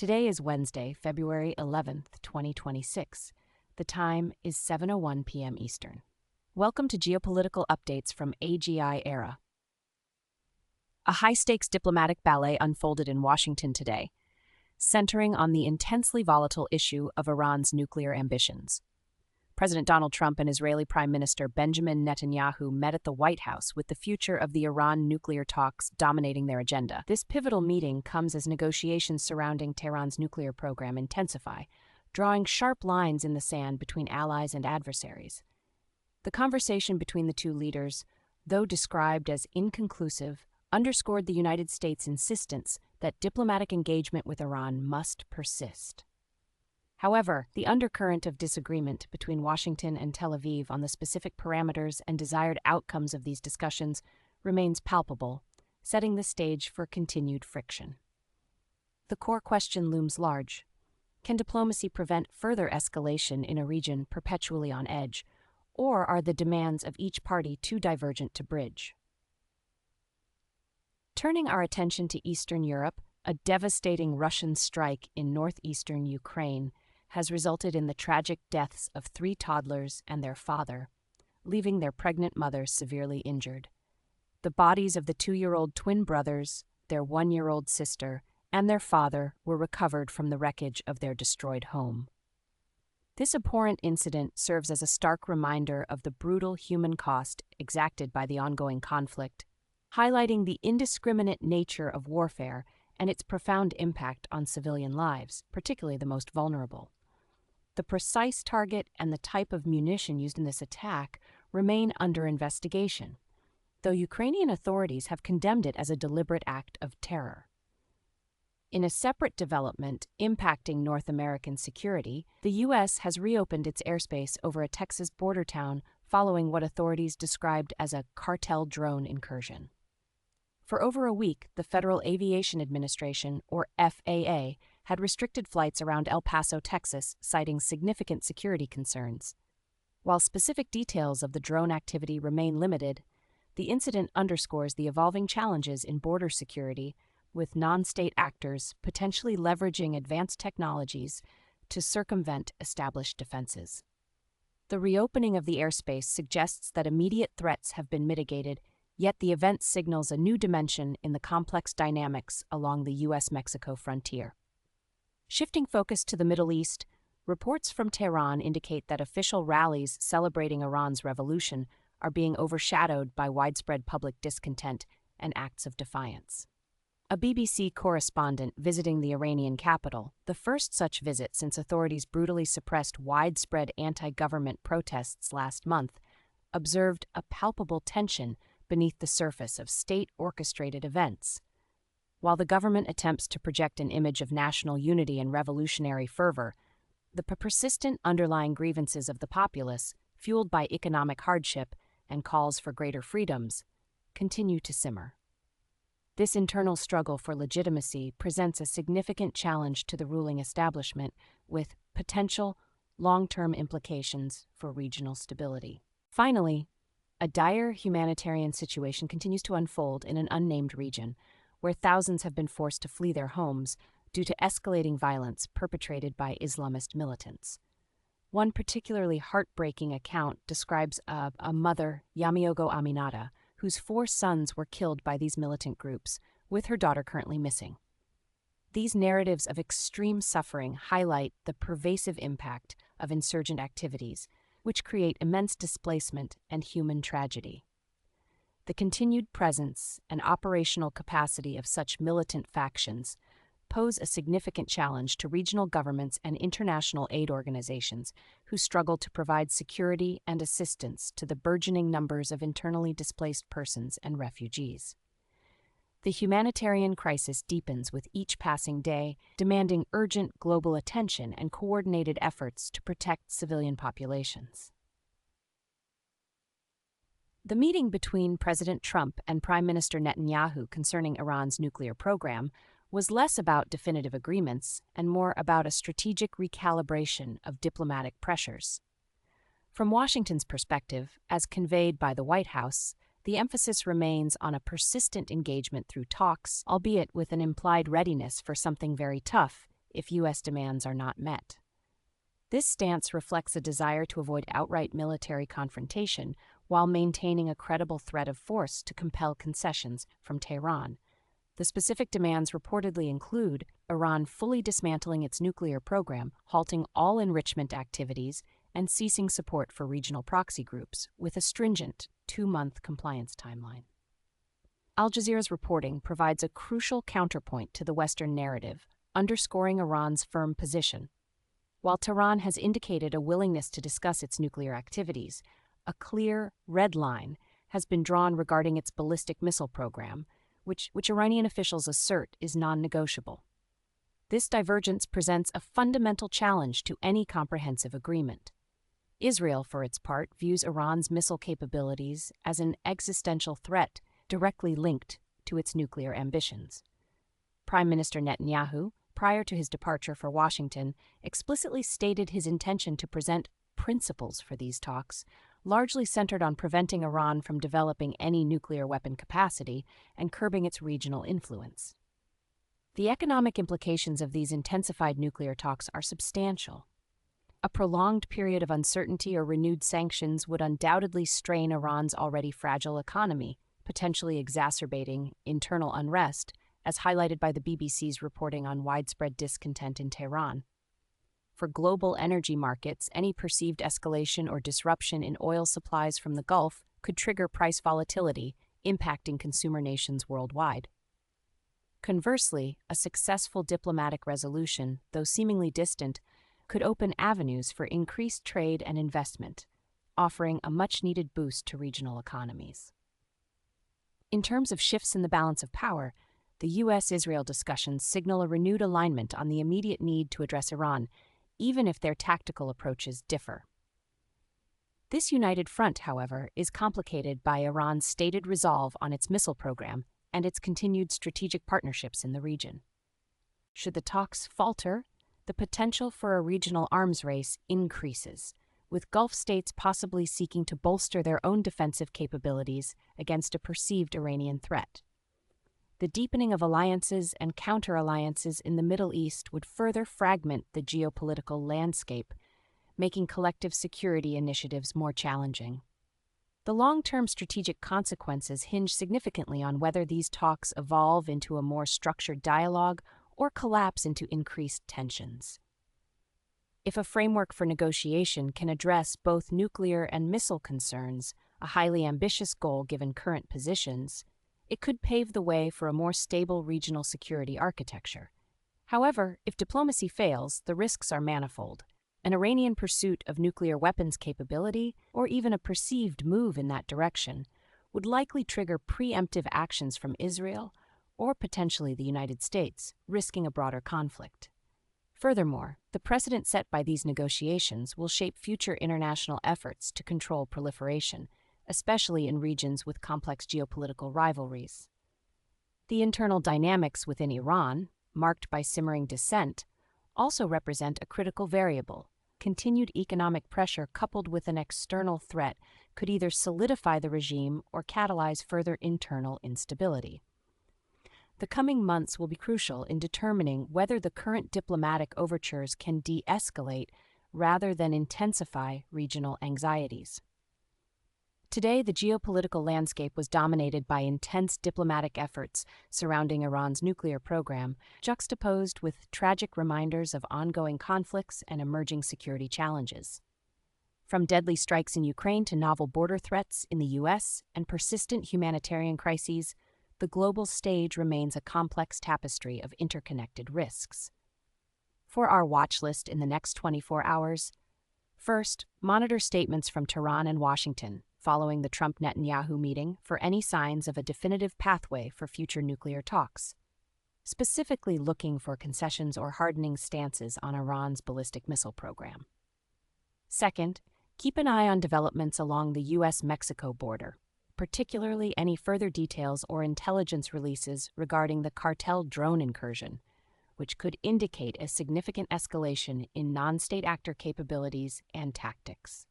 Today is Wednesday, February 11th, 2026. The time is 7:01 p.m. Eastern. Welcome to Geopolitical Updates from AGI Era. A high-stakes diplomatic ballet unfolded in Washington today, centering on the intensely volatile issue of Iran's nuclear ambitions. President Donald Trump and Israeli Prime Minister Benjamin Netanyahu met at the White House with the future of the Iran nuclear talks dominating their agenda. This pivotal meeting comes as negotiations surrounding Tehran's nuclear program intensify, drawing sharp lines in the sand between allies and adversaries. The conversation between the two leaders, though described as inconclusive, underscored the United States' insistence that diplomatic engagement with Iran must persist. However, the undercurrent of disagreement between Washington and Tel Aviv on the specific parameters and desired outcomes of these discussions remains palpable, setting the stage for continued friction. The core question looms large. Can diplomacy prevent further escalation in a region perpetually on edge, or are the demands of each party too divergent to bridge? Turning our attention to Eastern Europe, a devastating Russian strike in northeastern Ukraine has resulted in the tragic deaths of 3 toddlers and their father, leaving their pregnant mother severely injured. The bodies of the 2-year-old twin brothers, their 1-year-old sister, and their father were recovered from the wreckage of their destroyed home. This abhorrent incident serves as a stark reminder of the brutal human cost exacted by the ongoing conflict, highlighting the indiscriminate nature of warfare and its profound impact on civilian lives, particularly the most vulnerable. The precise target and the type of munition used in this attack remain under investigation, though Ukrainian authorities have condemned it as a deliberate act of terror. In a separate development impacting North American security, the U.S. has reopened its airspace over a Texas border town following what authorities described as a cartel drone incursion. For over a week, the Federal Aviation Administration, or FAA, had restricted flights around El Paso, Texas, citing significant security concerns. While specific details of the drone activity remain limited, the incident underscores the evolving challenges in border security, with non-state actors potentially leveraging advanced technologies to circumvent established defenses. The reopening of the airspace suggests that immediate threats have been mitigated, yet the event signals a new dimension in the complex dynamics along the U.S.-Mexico frontier. Shifting focus to the Middle East, reports from Tehran indicate that official rallies celebrating Iran's revolution are being overshadowed by widespread public discontent and acts of defiance. A BBC correspondent visiting the Iranian capital, the first such visit since authorities brutally suppressed widespread anti-government protests last month, observed a palpable tension beneath the surface of state-orchestrated events. While the government attempts to project an image of national unity and revolutionary fervor, the persistent underlying grievances of the populace, fueled by economic hardship and calls for greater freedoms, continue to simmer. This internal struggle for legitimacy presents a significant challenge to the ruling establishment, with potential long-term implications for regional stability. Finally, a dire humanitarian situation continues to unfold in an unnamed region, where thousands have been forced to flee their homes due to escalating violence perpetrated by Islamist militants. One particularly heartbreaking account describes a mother, Yamiogo Aminata, whose 4 sons were killed by these militant groups, with her daughter currently missing. These narratives of extreme suffering highlight the pervasive impact of insurgent activities, which create immense displacement and human tragedy. The continued presence and operational capacity of such militant factions pose a significant challenge to regional governments and international aid organizations who struggle to provide security and assistance to the burgeoning numbers of internally displaced persons and refugees. The humanitarian crisis deepens with each passing day, demanding urgent global attention and coordinated efforts to protect civilian populations. The meeting between President Trump and Prime Minister Netanyahu concerning Iran's nuclear program was less about definitive agreements and more about a strategic recalibration of diplomatic pressures. From Washington's perspective, as conveyed by the White House, the emphasis remains on a persistent engagement through talks, albeit with an implied readiness for something very tough if U.S. demands are not met. This stance reflects a desire to avoid outright military confrontation while maintaining a credible threat of force to compel concessions from Tehran. The specific demands reportedly include Iran fully dismantling its nuclear program, halting all enrichment activities, and ceasing support for regional proxy groups, with a stringent 2-month compliance timeline. Al Jazeera's reporting provides a crucial counterpoint to the Western narrative, underscoring Iran's firm position. While Tehran has indicated a willingness to discuss its nuclear activities, a clear, red line has been drawn regarding its ballistic missile program, which Iranian officials assert is non-negotiable. This divergence presents a fundamental challenge to any comprehensive agreement. Israel, for its part, views Iran's missile capabilities as an existential threat directly linked to its nuclear ambitions. Prime Minister Netanyahu, prior to his departure for Washington, explicitly stated his intention to present principles for these talks, largely centered on preventing Iran from developing any nuclear weapon capacity and curbing its regional influence. The economic implications of these intensified nuclear talks are substantial. A prolonged period of uncertainty or renewed sanctions would undoubtedly strain Iran's already fragile economy, potentially exacerbating internal unrest, as highlighted by the BBC's reporting on widespread discontent in Tehran. For global energy markets, any perceived escalation or disruption in oil supplies from the Gulf could trigger price volatility, impacting consumer nations worldwide. Conversely, a successful diplomatic resolution, though seemingly distant, could open avenues for increased trade and investment, offering a much-needed boost to regional economies. In terms of shifts in the balance of power, the U.S.-Israel discussions signal a renewed alignment on the immediate need to address Iran, even if their tactical approaches differ. This united front, however, is complicated by Iran's stated resolve on its missile program and its continued strategic partnerships in the region. Should the talks falter, the potential for a regional arms race increases, with Gulf states possibly seeking to bolster their own defensive capabilities against a perceived Iranian threat. The deepening of alliances and counter-alliances in the Middle East would further fragment the geopolitical landscape, making collective security initiatives more challenging. The long-term strategic consequences hinge significantly on whether these talks evolve into a more structured dialogue or collapse into increased tensions. If a framework for negotiation can address both nuclear and missile concerns, a highly ambitious goal given current positions, it could pave the way for a more stable regional security architecture. However, if diplomacy fails, the risks are manifold. An Iranian pursuit of nuclear weapons capability, or even a perceived move in that direction, would likely trigger preemptive actions from Israel or potentially the United States, risking a broader conflict. Furthermore, the precedent set by these negotiations will shape future international efforts to control proliferation, especially in regions with complex geopolitical rivalries. The internal dynamics within Iran, marked by simmering dissent, also represent a critical variable. Continued economic pressure coupled with an external threat could either solidify the regime or catalyze further internal instability. The coming months will be crucial in determining whether the current diplomatic overtures can de-escalate rather than intensify regional anxieties. Today, the geopolitical landscape was dominated by intense diplomatic efforts surrounding Iran's nuclear program, juxtaposed with tragic reminders of ongoing conflicts and emerging security challenges. From deadly strikes in Ukraine to novel border threats in the U.S. and persistent humanitarian crises, the global stage remains a complex tapestry of interconnected risks. For our watch list in the next 24 hours, first, monitor statements from Tehran and Washington following the Trump-Netanyahu meeting for any signs of a definitive pathway for future nuclear talks, specifically looking for concessions or hardening stances on Iran's ballistic missile program. Second, keep an eye on developments along the U.S.-Mexico border, particularly any further details or intelligence releases regarding the cartel drone incursion, which could indicate a significant escalation in non-state actor capabilities and tactics.